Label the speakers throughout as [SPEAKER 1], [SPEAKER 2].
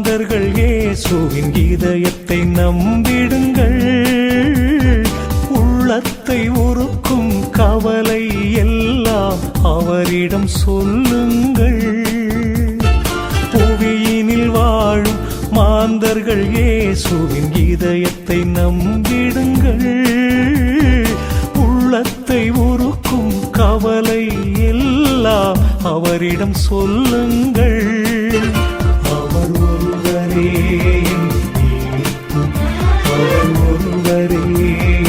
[SPEAKER 1] மாந்தர்கள் இயேசுவின் இதயத்தை நம்பிடுங்கள். உள்ளத்தை உருக்கும் கவலை எல்லாம் அவரிடம் சொல்லுங்கள். புவியினில் வாழும் மாந்தர்கள் இயேசுவின் இதயத்தை நம்பிடுங்கள். உள்ளத்தை உருக்கும் கவலை எல்லாம் அவரிடம் சொல்லுங்கள். அவர் ஒருவரே என் மீட்பு, அவர் ஒருவரே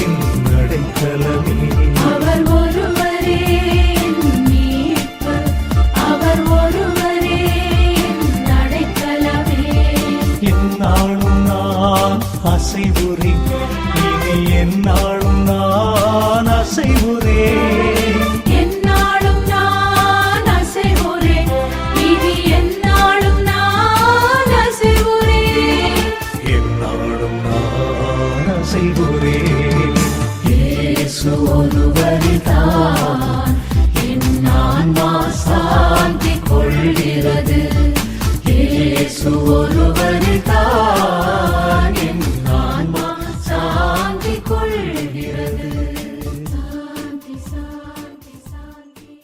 [SPEAKER 1] என் அடைக்கலமே.
[SPEAKER 2] அவர் ஒருவரே என் மீட்பு, அவர் ஒருவரே என் அடைக்கலமே.
[SPEAKER 1] எந்நாளும் நான் அசைவுறேன், இனி எந்நாளும் நான் அசைவுறேன்.
[SPEAKER 2] எந்நாளும் நான் அசைவுறேன், இனி எந்நாளும் நான் அசைவுறேன்.
[SPEAKER 1] எந்நாளும் நான் அசைவுறேன்.
[SPEAKER 2] இயேசு ஒருவரில்தான் என் ஆன்மா சாந்தி கொள்கிறது. இயேசு ஒருவரில்தான் என் ஆன்மா சாந்தி கொள்கிறது. சாந்தி சாந்தி சாந்தி.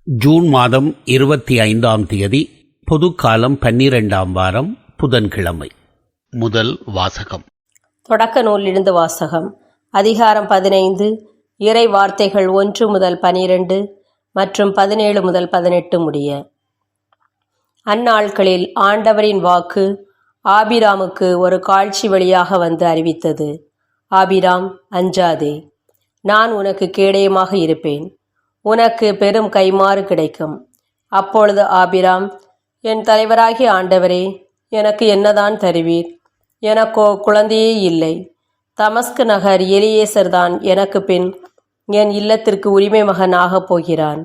[SPEAKER 3] ஜூன் மாதம் 25ஆம் தேதி, பொதுக்காலம் 12ஆம் வாரம், புதன்கிழமை. முதல் வாசகம்.
[SPEAKER 4] தொடக்க நூலிலிருந்து வாசகம். அதிகாரம் 15, இறை வார்த்தைகள் 1 முதல் 12 மற்றும் 17 முதல் 18 முடிய. அந்நாட்களில் ஆண்டவரின் வாக்கு ஆபிராமுக்கு ஒரு காட்சி வழியாக வந்து அறிவித்தது. ஆபிராம், அஞ்சாதே, நான் உனக்கு கேடயமாக இருப்பேன், உனக்கு பெரும் கைமாறு கிடைக்கும். அப்பொழுது ஆபிராம், என் தலைவராகிய ஆண்டவரே, எனக்கு என்னதான் தருவீர்? எனக்கோ குழந்தையே இல்லை. தமஸ்கு நகர் எலியேசர் தான் எனக்கு பின் என் இல்லத்திற்கு உரிமை மகன் ஆகப் போகிறான்.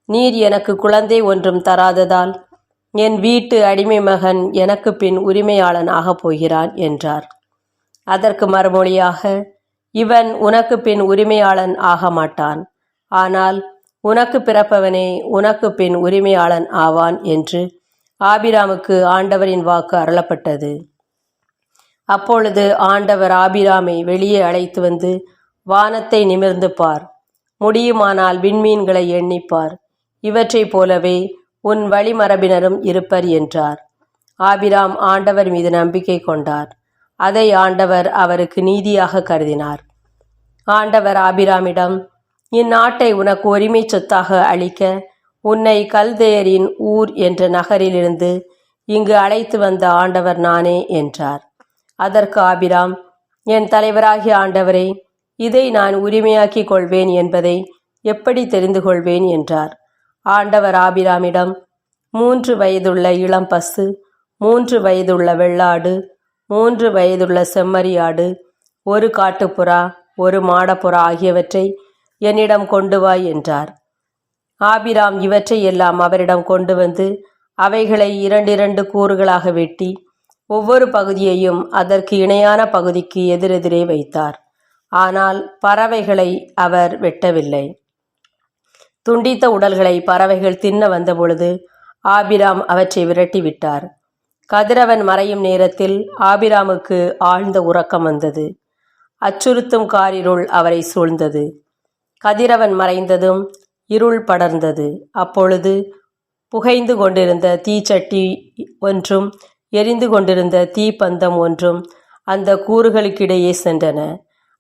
[SPEAKER 4] நீர் எனக்கு குழந்தை ஒன்றும் தராததால் என் வீட்டு அடிமை மகன் எனக்கு பின் உரிமையாளன் ஆகப் போகிறான் என்றார். அதற்கு மறுமொழியாக, இவன் உனக்கு பின் உரிமையாளன் ஆக மாட்டான், ஆனால் உனக்கு பிறப்பவனே உனக்கு பின் உரிமையாளன் ஆவான் என்று ஆபிராமுக்கு ஆண்டவரின் வாக்கு அருளப்பட்டது. அப்பொழுது ஆண்டவர் ஆபிராமை வெளியே அழைத்து வந்து, வானத்தை நிமிர்ந்து பார், முடியுமானால் விண்மீன்களை எண்ணிப்பார், இவற்றைப் போலவே உன் வழிமரபினரும் இருப்பர் என்றார். ஆபிராம் ஆண்டவர் மீது நம்பிக்கை கொண்டார். அதை ஆண்டவர் அவருக்கு நீதியாக கருதினார். ஆண்டவர் ஆபிராமிடம், இந்நாட்டை உனக்கு உரிமை சொத்தாக அளிக்க உன்னை கல்தேயரின் ஊர் என்ற நகரிலிருந்து இங்கு அழைத்து வந்த ஆண்டவர் நானே என்றார். அதற்கு ஆபிராம், என் தலைவராகிய ஆண்டவரே, இதை நான் உரிமையாக்கிக் கொள்வேன் என்பதை எப்படி தெரிந்து கொள்வேன் என்றார். ஆண்டவர் ஆபிராமிடம், 3 வயதுள்ள இளம் பசு, 3 வயதுள்ள வெள்ளாடு, 3 வயதுள்ள செம்மறியாடு, 1 காட்டுப்புறா, 1 மாடப்புறா ஆகியவற்றை என்னிடம் கொண்டு வா என்றார். ஆபிராம் இவற்றை எல்லாம் அவரிடம் கொண்டு வந்து அவைகளை 2 கூறுகளாக வெட்டி ஒவ்வொரு பகுதியையும் அதற்கு இணையான பகுதிக்கு எதிரெதிரே வைத்தார். ஆனால் பறவைகளை அவர் வெட்டவில்லை. துண்டித்த உடல்களை பறவைகள் தின்ன வந்தபொழுது ஆபிராம் அவற்றை விரட்டிவிட்டார். கதிரவன் மறையும் நேரத்தில் ஆபிராமுக்கு ஆழ்ந்த உறக்கம் வந்தது. அச்சுறுத்தும் காரிருள் அவரை சூழ்ந்தது. கதிரவன் மறைந்ததும் இருள் படர்ந்தது. அப்பொழுது புகைந்து கொண்டிருந்த தீச்சட்டி ஒன்றும் எரிந்து கொண்டிருந்த தீப்பந்தம் ஒன்றும் அந்த கூறுகளுக்கிடையே சென்றன.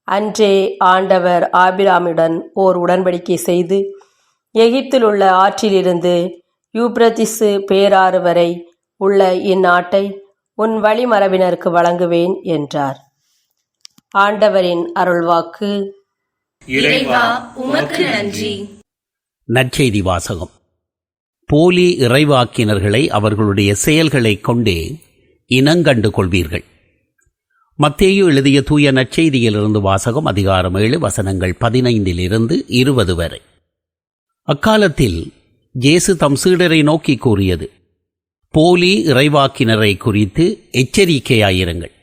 [SPEAKER 4] அன்றே ஆண்டவர் ஆபிராமுடன் ஓர் உடன்படிக்கை செய்து, எகிப்தில் உள்ள ஆற்றிலிருந்து யூப்ரதிசு பேராறு வரை உள்ள இந்நாட்டை உன் வழிமரபினருக்கு வழங்குவேன் என்றார். ஆண்டவரின் அருள்வாக்கு.
[SPEAKER 2] இறைவா, உமக்கு நன்றி.
[SPEAKER 3] நற்செய்தி வாசகம். போலி இறைவாக்கினர்களை அவர்களுடைய செயல்களைக் கொண்டே இனங்கண்டு கொள்வீர்கள். மத்தேயு எழுதிய தூய நற்செய்தியிலிருந்து வாசகம். அதிகாரம் 7 வசனங்கள் 15 - 20 வரை. அக்காலத்தில் இயேசு தம் சீடரை நோக்கி கூறியது, போலி இறைவாக்கினரை குறித்து எச்சரிக்கையாயிருங்கள்.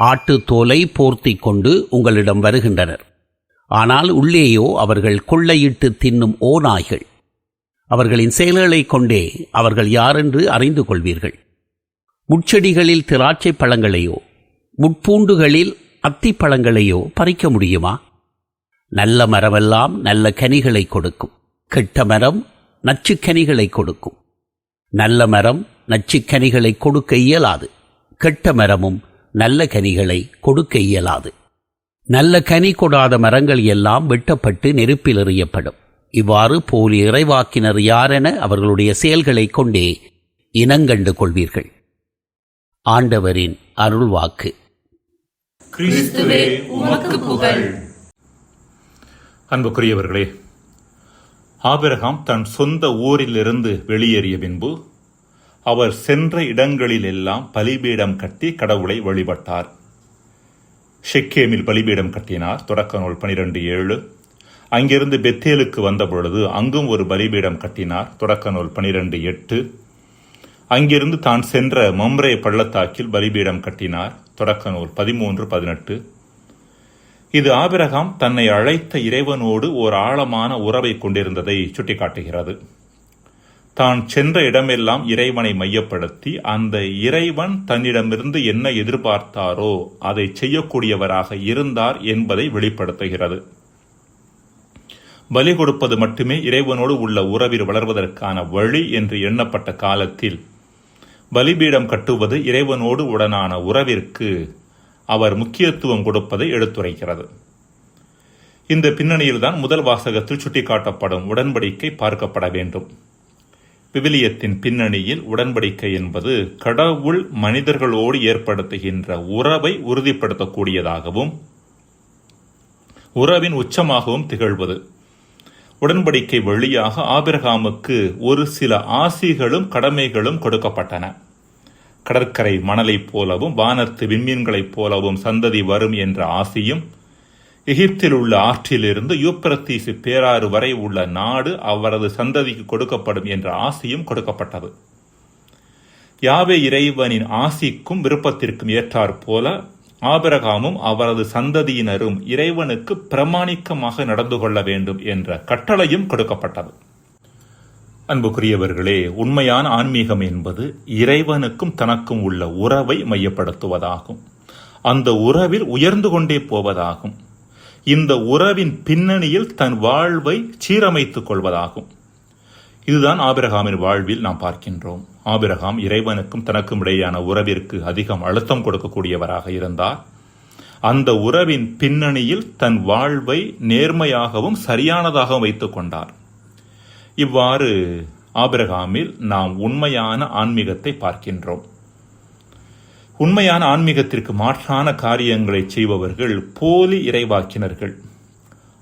[SPEAKER 3] ஆட்டுத் தோலை போர்த்திக் கொண்டு உங்களிடம் வருகின்றனர், ஆனால் உள்ளேயோ அவர்கள் கொள்ளையிட்டு தின்னும் ஓநாய்கள். அவர்களின் செயல்களைக் கொண்டே அவர்கள் யாரென்று அறிந்து கொள்வீர்கள். முட்செடிகளில் திராட்சை பழங்களையோ முட்பூண்டுகளில் அத்திப்பழங்களையோ பறிக்க முடியுமா? நல்ல மரமெல்லாம் நல்ல கனிகளை கொடுக்கும், கெட்ட மரம் நச்சுக்கனிகளை கொடுக்கும். நல்ல மரம் நச்சுக்கனிகளை கொடுக்க இயலாது, கெட்ட மரமும் நல்ல கனிகளை கொடுக்க இயலாது. நல்ல கனி கொடாத மரங்கள் எல்லாம் வெட்டப்பட்டு நெருப்பில் எறியப்படும். இவ்வாறு போலி இறைவாக்கினர் யாரென அவர்களுடைய செயல்களைக் கொண்டே இனங்கண்டு கொள்வீர்கள். ஆண்டவரின் அருள்வாக்கு.
[SPEAKER 2] கிறிஸ்துவே உமக்கு புகழ்.
[SPEAKER 5] அன்புக்குரியவர்களே, ஆபிரகாம் தன் சொந்த ஊரிலிருந்து வெளியேறிய பின்பு அவர் சென்ற இடங்களில் எல்லாம் பலிபீடம் கட்டி கடவுளை வழிபட்டார். ஷெக்கேமில் பலிபீடம் கட்டினார், தொடக்க நூல் 12:7. அங்கிருந்து பெத்தேலுக்கு வந்தபொழுது அங்கும் ஒரு பலிபீடம் கட்டினார், தொடக்க நூல் 12:8. அங்கிருந்து தான் சென்ற மம்ரே பள்ளத்தாக்கில் பலிபீடம் கட்டினார், தொடக்க நூல் 13:18. இது ஆபிரகாம் தன்னை அழைத்த இறைவனோடு ஓர் ஆழமான உறவை கொண்டிருந்ததை சுட்டிக்காட்டுகிறது. தான் சென்ற இடமெல்லாம் இறைவனை மையப்படுத்தி அந்த இறைவன் தன்னிடமிருந்து என்ன எதிர்பார்த்தாரோ அதை செய்யக்கூடியவராக இருந்தார் என்பதை வெளிப்படுத்துகிறது. பலி கொடுப்பது மட்டுமே இறைவனோடு உள்ள உறவில் வளர்வதற்கான வழி என்று எண்ணப்பட்ட காலத்தில் பலிபீடம் கட்டுவது இறைவனோடு உடனான உறவிற்கு அவர் முக்கியத்துவம் கொடுப்பதை எடுத்துரைக்கிறது. இந்த பின்னணியில்தான் முதல் வாசகத்தில் சுட்டிக்காட்டப்படும் உடன்படிக்கை பார்க்கப்பட வேண்டும். விவிலியத்தின் பின்னணியில் உடன்படிக்கை என்பது கடவுள் மனிதர்களோடு ஏற்படுத்துகின்ற உறவை உறுதிப்படுத்தக்கூடியதாகவும் உறவின் உச்சமாகவும் திகழ்வது. உடன்படிக்கை வழியாக ஆபிரகாமுக்கு ஒரு சில ஆசிகளும் கடமைகளும் கொடுக்கப்பட்டன. கடற்கரை மணலைப் போலவும் வானத்து விண்மீன்களைப் போலவும் சந்ததி வரும் என்ற ஆசியும், எகிப்தில் உள்ள ஆற்றிலிருந்து யூப்ரத்தீசு பேராறு வரை உள்ள நாடு அவரது சந்ததிக்கு கொடுக்கப்படும் என்ற ஆசியும் கொடுக்கப்பட்டது. யாவே இறைவனின் ஆசிக்கும் விருப்பத்திற்கும் ஏற்றாற் போல ஆபிரகாமும் அவரது சந்ததியினரும் இறைவனுக்கு பிரமாணிக்கமாக நடந்து கொள்ள வேண்டும் என்ற கட்டளையும் கொடுக்கப்பட்டது. அன்புக்குரியவர்களே, உண்மையான ஆன்மீகம் என்பது இறைவனுக்கும் தனக்கும் உள்ள உறவை மையப்படுத்துவதாகும். அந்த உறவில் உயர்ந்து கொண்டே போவதாகும். இந்த உறவின் பின்னணியில் தன் வாழ்வை சீரமைத்துக் கொள்வதாகும். இதுதான் ஆபிரகாமின் வாழ்வில் நாம் பார்க்கின்றோம். ஆபிரகாம் இறைவனுக்கும் தனக்கும் இடையேயான உறவிற்கு அதிகம் அழுத்தம் கொடுக்கக்கூடியவராக இருந்தார். அந்த உறவின் பின்னணியில் தன் வாழ்வை நேர்மையாகவும் சரியானதாகவும் வைத்துக் கொண்டார். இவ்வாறு ஆபிரகாமில் நாம் உண்மையான ஆன்மீகத்தை பார்க்கின்றோம். உண்மையான ஆன்மீகத்திற்கு மாற்றான காரியங்களை செய்பவர்கள் போலி இறைவாக்கினர்கள்.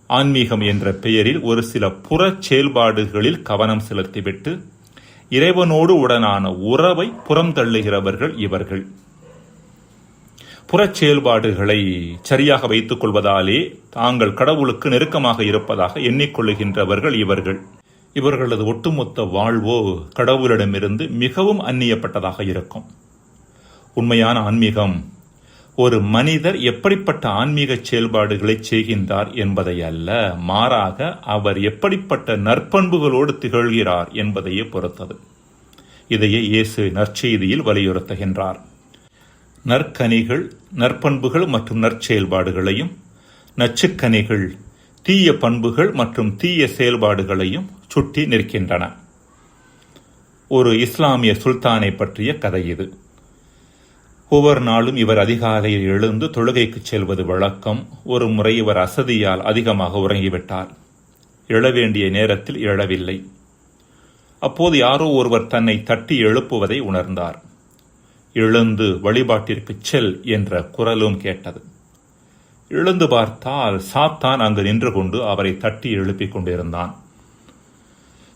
[SPEAKER 5] ஆன்மீகம் என்ற பெயரில் ஒரு சில புறச் செயல்பாடுகளில் கவனம் செலுத்திவிட்டு இறைவனோடு உடனான உறவை புறம் தள்ளுகிறவர்கள் இவர்கள். புறச் செயல்பாடுகளை சரியாக வைத்துக் கொள்வதாலே தாங்கள் கடவுளுக்கு நெருக்கமாக இருப்பதாக எண்ணிக்கொள்ளுகின்றவர்கள் இவர்கள். இவர்களது ஒட்டுமொத்த வாழ்வோ கடவுளிடமிருந்து மிகவும் அந்நியப்பட்டதாக இருக்கும். உண்மையான ஆன்மீகம் ஒரு மனிதர் எப்படிப்பட்ட ஆன்மீக செயல்பாடுகளை செய்கின்றார் என்பதை அல்ல, மாறாக அவர் எப்படிப்பட்ட நற்பண்புகளோடு திகழ்கிறார் என்பதையே பொறுத்தது. இதையே இயேசு நற்செய்தியில் வலியுறுத்துகின்றார். நற்கனிகள் நற்பண்புகள் மற்றும் நற்செயல்பாடுகளையும், நச்சுக்கனிகள் தீய பண்புகள் மற்றும் தீய செயல்பாடுகளையும் சுட்டி நிற்கின்றன. ஒரு இஸ்லாமிய சுல்தானை பற்றிய கதை இது. ஒவ்வொரு நாளும் இவர் அதிகாலையில் எழுந்து தொழுகைக்கு செல்வது வழக்கம். ஒரு முறை இவர் அசதியால் அதிகமாக உறங்கிவிட்டார். எழ வேண்டிய நேரத்தில் எழவில்லை. அப்போது யாரோ ஒருவர் தன்னை தட்டி எழுப்புவதை உணர்ந்தார். எழுந்து வழிபாட்டிற்கு செல் என்ற குரலும் கேட்டது. எழுந்து பார்த்தால் சாத்தான் அங்கு நின்று கொண்டு அவரை தட்டி எழுப்பிக் கொண்டிருந்தான்.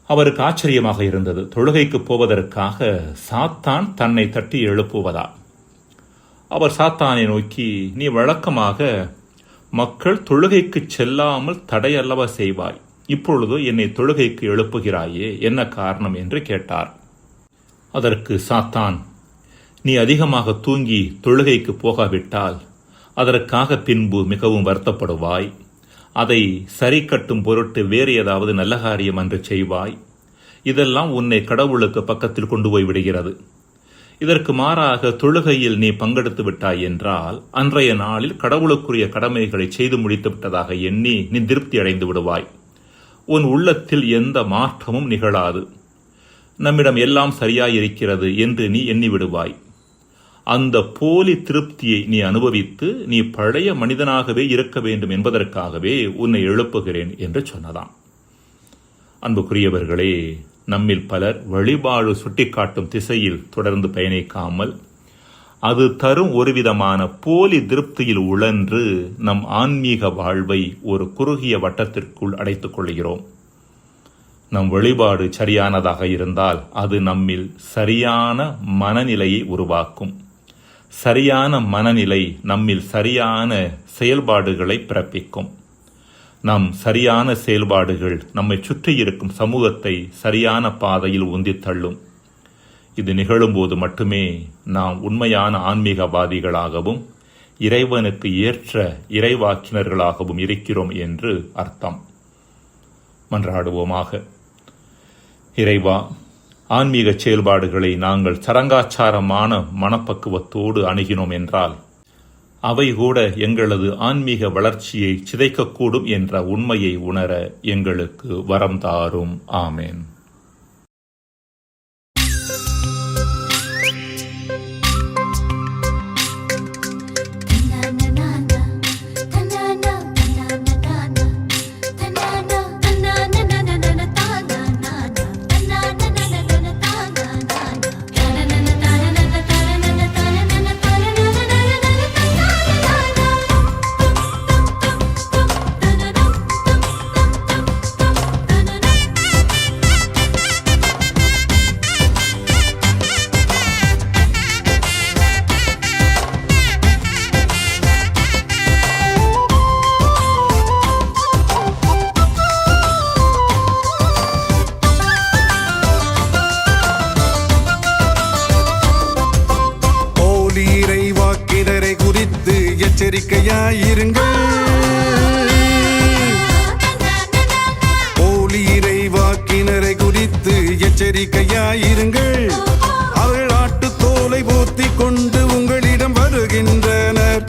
[SPEAKER 5] அவருக்கு ஆச்சரியமாக இருந்தது. தொழுகைக்கு போவதற்காக சாத்தான் தன்னை தட்டி எழுப்புவதா? அவர் சாத்தானை நோக்கி, நீ வழக்கமாக மக்கள் தொழுகைக்கு செல்லாமல் தடையல்லவா செய்வாய், இப்பொழுதோ என்னை தொழுகைக்கு எழுப்புகிறாயே, என்ன காரணம் என்று கேட்டார். அதற்கு சாத்தான், நீ அதிகமாக தூங்கி தொழுகைக்கு போகாவிட்டால் அதற்காக பின்பு மிகவும் வருத்தப்படுவாய். அதை சரி கட்டும் பொருட்டு வேறு ஏதாவது நல்ல காரியம் அன்று செய்வாய். இதெல்லாம் உன்னை கடவுளுக்கு பக்கத்தில் கொண்டு போய் விடுகிறது. இதற்கு மாறாக தொழுகையில் நீ பங்கெடுத்து விட்டாய் என்றால் அன்றைய நாளில் கடவுளுக்குரிய கடமைகளை செய்து முடித்து விட்டதாக எண்ணி நீ திருப்தி அடைந்து விடுவாய். உன் உள்ளத்தில் எந்த மாற்றமும் நிகழாது. நம்மிடம் எல்லாம் சரியாயிருக்கிறது என்று நீ எண்ணி விடுவாய். அந்த போலி திருப்தியை நீ அனுபவித்து நீ பழைய மனிதனாகவே இருக்க வேண்டும் என்பதற்காகவே உன்னை எழுப்புகிறேன் என்று சொன்னதாம். அன்புக்குரியவர்களே, நம்மில் பலர் வழிபாடு சுட்டிக்காட்டும் திசையில் தொடர்ந்து பயணிக்காமல் அது தரும் ஒருவிதமான போலி திருப்தியில் உழன்று நம் ஆன்மீக வாழ்வை ஒரு குறுகிய வட்டத்திற்குள் அடைத்துக் கொள்கிறோம். நம் வழிபாடு சரியானதாக இருந்தால் அது நம்மில் சரியான மனநிலையை உருவாக்கும். சரியான மனநிலை நம்மில் சரியான செயல்பாடுகளை பிறப்பிக்கும். நம் சரியான செயல்பாடுகள் நம்மை சுற்றியிருக்கும் சமூகத்தை சரியான பாதையில் உந்தித் தள்ளும். இது நிகழும்போது மட்டுமே நாம் உண்மையான ஆன்மீகவாதிகளாகவும் இறைவனுக்கு ஏற்ற இறைவாக்கினர்களாகவும் இருக்கிறோம் என்று அர்த்தம். மன்றாடுவோமாக. இறைவா, ஆன்மீக செயல்பாடுகளை நாங்கள் சடங்காச்சாரமான மனப்பக்குவத்தோடு அணுகினோம் என்றால் அவை கூட எங்களது ஆன்மீக வளர்ச்சியை சிதைக்கக்கூடும் என்ற உண்மையை உணர எங்களுக்கு வரம் தாரும். ஆமேன்.
[SPEAKER 6] எச்சரிக்கையாயிருங்கள். போலி இறைவாக்கினரை குறித்து எச்சரிக்கையாயிருங்கள். அவர்கள் ஆட்டுத்தோலை போர்த்திக் கொண்டு உங்களிடம் வருகின்றனர்.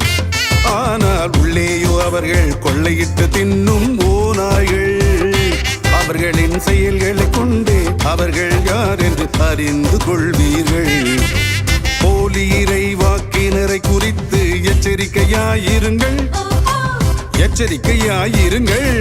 [SPEAKER 6] ஆனால் உள்ளேயோ அவர்கள் கொள்ளையிட்டு தின்னும் ஓநாய்கள். அவர்களின் செயல்களை கொண்டே அவர்கள் யார் என்று அறிந்து கொள்வீர்கள். போலி இறைவாக்கினரை குறித்து எச்சரிக்கையாயிருங்கள். எச்சரிக்கையாயிருங்கள்.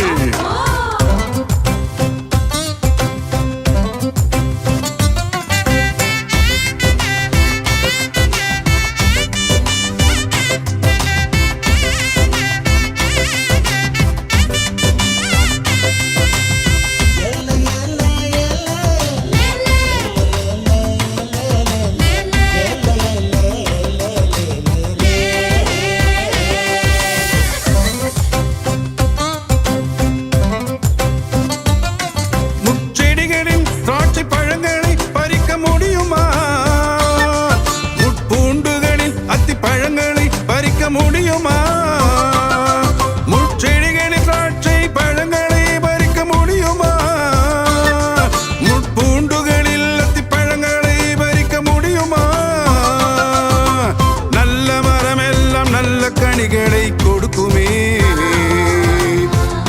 [SPEAKER 6] முடியுமா? முட்செடிகளின் திராட்சை பழங்களை பறிக்க முடியுமா? முட்பூண்டுகளில் அத்திப்பழங்களை பறிக்க முடியுமா? நல்ல மரம் எல்லாம் நல்ல கனிகளை கொடுக்குமே,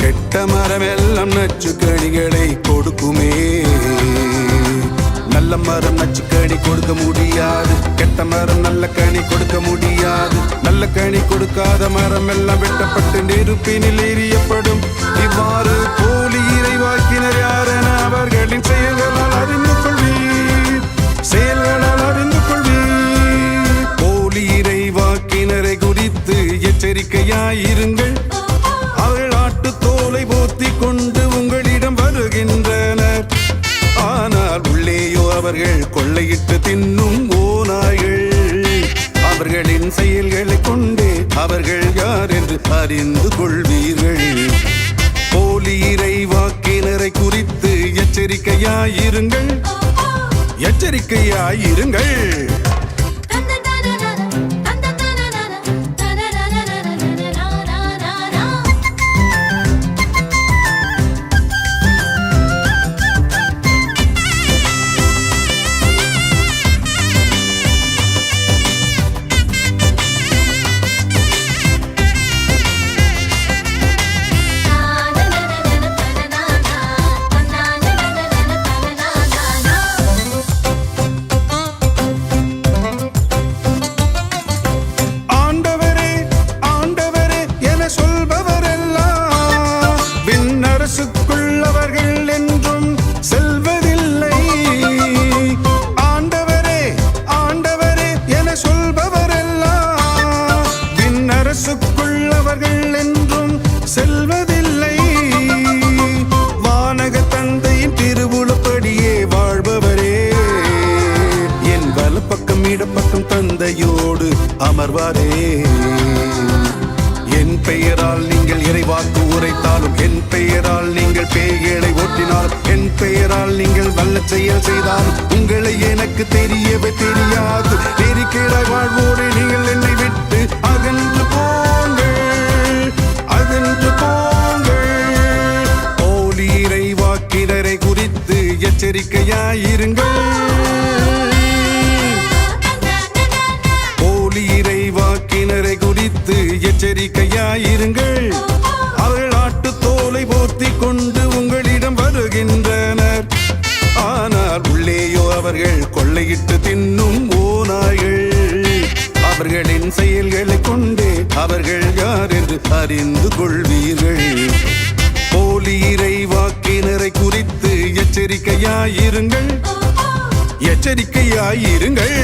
[SPEAKER 6] கெட்ட மரம் எல்லாம் நச்சு கனிகளை கொடுக்குமே. நல்ல மரம் நச்சு கனி கொடுக்க முடியாது, கெட்ட மரம் நல்ல கனி கொடுக்க முடியாது. நல்ல கனி கொடுக்காத மரம் எல்லாம் வெட்டப்பட்டு நெருப்பினில் எரியப்படும். இவ்வாறு போலி இறைவாக்கினர் யாரென அவர்களின் செயல்களால் அறிந்து கொள்வீர். செயல்களால் அறிந்து கொள்வீர். போலி இறைவாக்கினரை குறித்து எச்சரிக்கையாயிருங்கள். அவர்கள் ஆட்டுத்தோலை போர்த்திக் கொண்டு உங்களிடம் வருகின்றனர். ஆனால் உள்ளேயோ அவர்கள் கொள்ளையிட்டு தின்னும் ஓநாய்கள். அவர்களின் செயல்களை கொண்டே அவர்கள் யார் என்று அறிந்து கொள்வீர்கள். போலி இறைவாக்கினரை குறித்து எச்சரிக்கையாயிருங்கள். எச்சரிக்கையாயிருங்கள். இல்லை. வானக தந்தையின் திருவுளப்படியே வாழ்பவரே, என் வலப்பக்கம் இடப்பக்கம் தந்தையோடு அமர்வாரே. என் பெயரால் நீங்கள் இறைவாக்கு உரைத்தாலும், என் பெயரால் நீங்கள் பேய்களை ஓட்டினாலும், என் பெயரால் நீங்கள் வல்ல செயல் செய்தாலும் உங்களை எனக்கு தெரியவே தெரியாது. நெறிக்கேடாய் வாழ்வோரே, நீங்கள் என்னை விட்டு அகன்று போங்கள், அகன்று போங்கள். போலி இறைவாக்கினரை குறித்து எச்சரிக்கையாயிருங்கள். போலி இறைவாக்கினரை குறித்து எச்சரிக்கையாயிருங்கள். அவர்கள் ஆட்டுத் தோலை போர்த்திக் கொண்டு உங்களிடம் வருகின்றனர், ஆனால் உள்ளேயோ அவர்கள் கொள்ளையிட்டு தின்னும் ஓநாய்கள். அவர்களின் செயல்களை கொண்டே அவர்கள் யார் என்று அறிந்து கொள்வீர்கள். போலி இறைவாக்கினரை குறித்து எச்சரிக்கையாயிருங்கள், எச்சரிக்கையாயிருங்கள்.